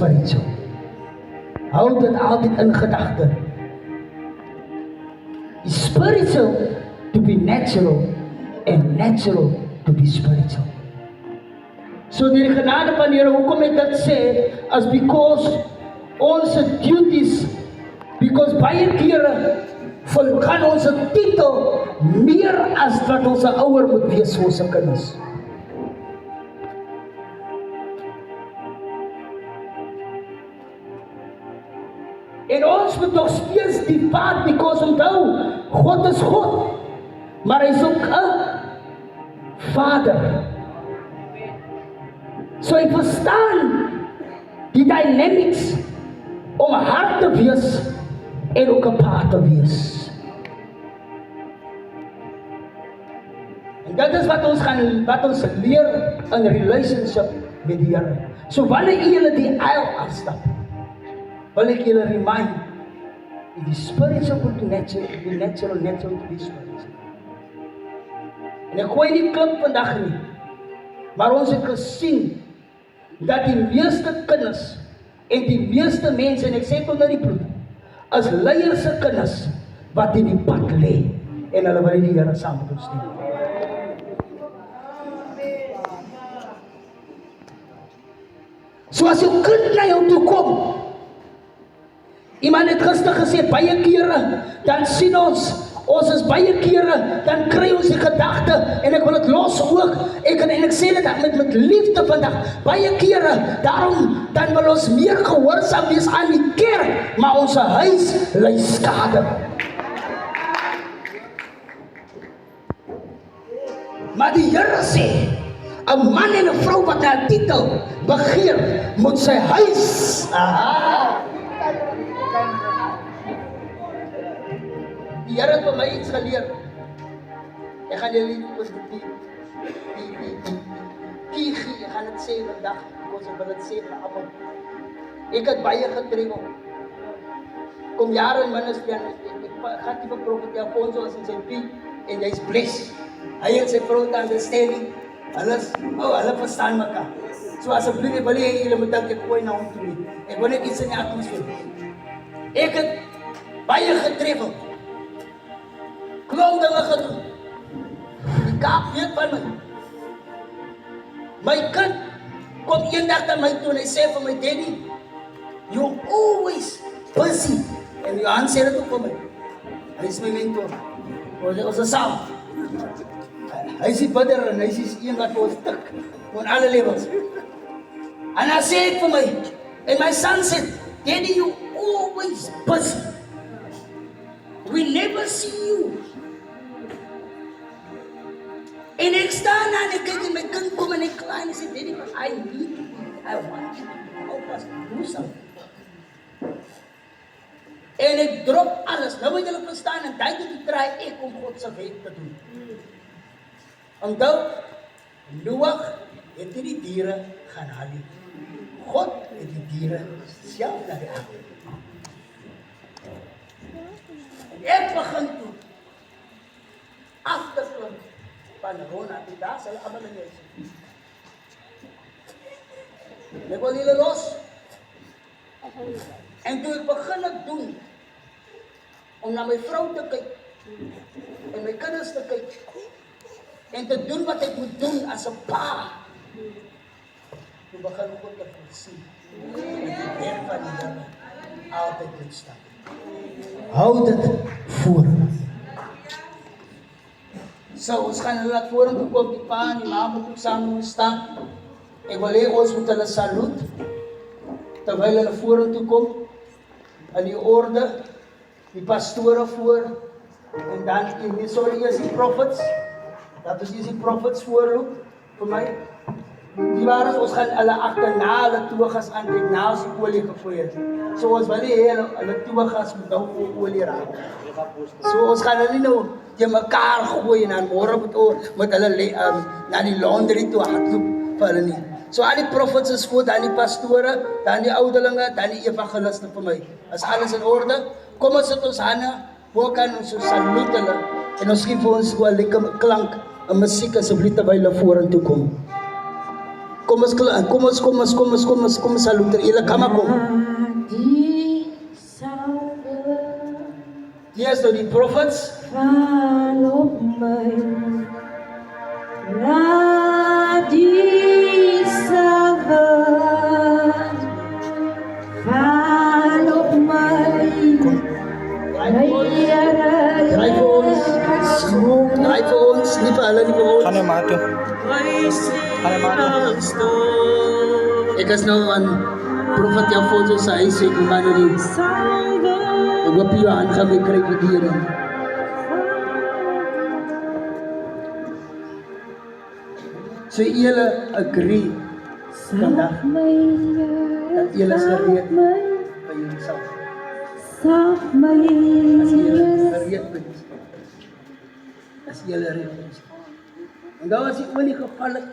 spiritual. Hou dit altyd in gedagte. It's spiritual to be natural and natural to be spiritual. So die genade van die Here, hoekom ek dit sê, as because ons duties, because baie kere gaan ons titel meer as wat ons ouer moet wees vir ons kinders. En ons moet nog steeds die pad, because onthou, God is God, maar hy is ook 'n Vader. So ek verstaan die dynamics om hart te wees en ook 'n pa te wees. En dit is wat ons leer in relationship met die Here. So wanneer julle die aisle afstap, wil ek julle remind, it is spiritual to natural, natural to be spiritual. En ek gooi nie klip vandag nie, maar ons het gesien dat die meeste kinders en die meeste mense, en ek sê tot na die bloed, as leiers se kinders wat in die pad lê en hulle wil die Here saam met ons dien. So as jou kind na jou toe kom, iemand het gister gesê, baie kere, dan sien ons is baie kere, dan kry ons die gedagte, en ek wil dit los ook, en ek sê dit met liefde vandag, baie kere, daarom, dan wil ons meer gehoorsaam wees aan die kerk, maar ons huis ly skade. Maar die Here sê, 'n man en 'n vrou wat na 'n titel begeer, moet sy huis, die Here het vir my iets geleer. Ek gaan julle die ek gaan dit sê vandag, ek wil dit sê vir almal. Ek het baie getrek. Kom jare in ministry, ek gaan die profet Alfonso as in sy pie, en hy's blessed. Hy en sy vrou het understanding, hulle verstaan mekaar. So asseblief, ek wil nie julle moet dink ek gooi na hom toe nie. Ek wil net iets in die atmosfeer. Ek het baie getref. Klomp dinge gedoen. Die Kaap weet van my. My kind kom eendag na my toe en hy sê vir my, Daddy, you're always busy. En Johan sê dit ook vir my. Hy is my mentor. Ons is saam. Hy is die bidder en hy is een wat ons tik op alle levels. En hy sê het vir my, en my son sê, Daddy, you always busy. We never see you. En ek staan aan, ek kyk en my kind kom en ek klaar en ek sê, Daddy, I need to eat. I want you to help us do something. En ek drop alles. Nou moet julle verstaan, en tyd te try ek om God se wet te doen. Onthou, Noag het die diere gaan haal. God het die diere self na die aarde. En ek begin toe af te klim van Rona, die daar sal allemaal in jy. Ek wil julle los. En toe ek begin het doen, om na my vrou te kyk, en my kinders te kyk, en te doen wat ek moet doen as 'n pa, toe begin God te voorsien, en die werk van die Here altyd moet staan. Hou dit voor. So, ons gaan hulle laat vorentoe kom, die pa en die ma moet ook saam moet staan. Ek wil hê ons moet hulle saluut, terwyl hulle vorentoe kom, in die orde, die pastore voor, en dan, eers die prophets, dat is eers die prophets voorloop, vir my. Die waar ons gaan hulle agterna, hulle toegas aantrek, na as die olie gegooi het. So ons wil nie hê, hulle toegas moet nou olie raak. So ons gaan hulle nie nou die mekaar gooi, en dan morgen moet hulle na die laundry toe hardloop vir hulle nie. So al die prophets is voor, dan die pastore, dan die ouderlinge, dan die evangeliste vir my. Is alles in orde? Kom ons sit ons hande, hoe kan ons so salute hulle, en ons gee vir ons so 'n lekker klank, 'n musiek asseblief terwyl hulle vorentoe kom. Kom ons saluter. Ila kama kom. Yes, nou die prophets. Draai vir ons, nie vir hulle, nie vir ons. Gaan jy maar toe. Gaan jy maar toe. Ek is nou aan Prophet Alfonso sa huis, ek man nou die. Ek hoop jy aan gaan my kry vir die hier. So julle agree vandag dat julle is gereed by jullie self. As julle gereed bent. As julle reed bent. En daar was die olie gevallen.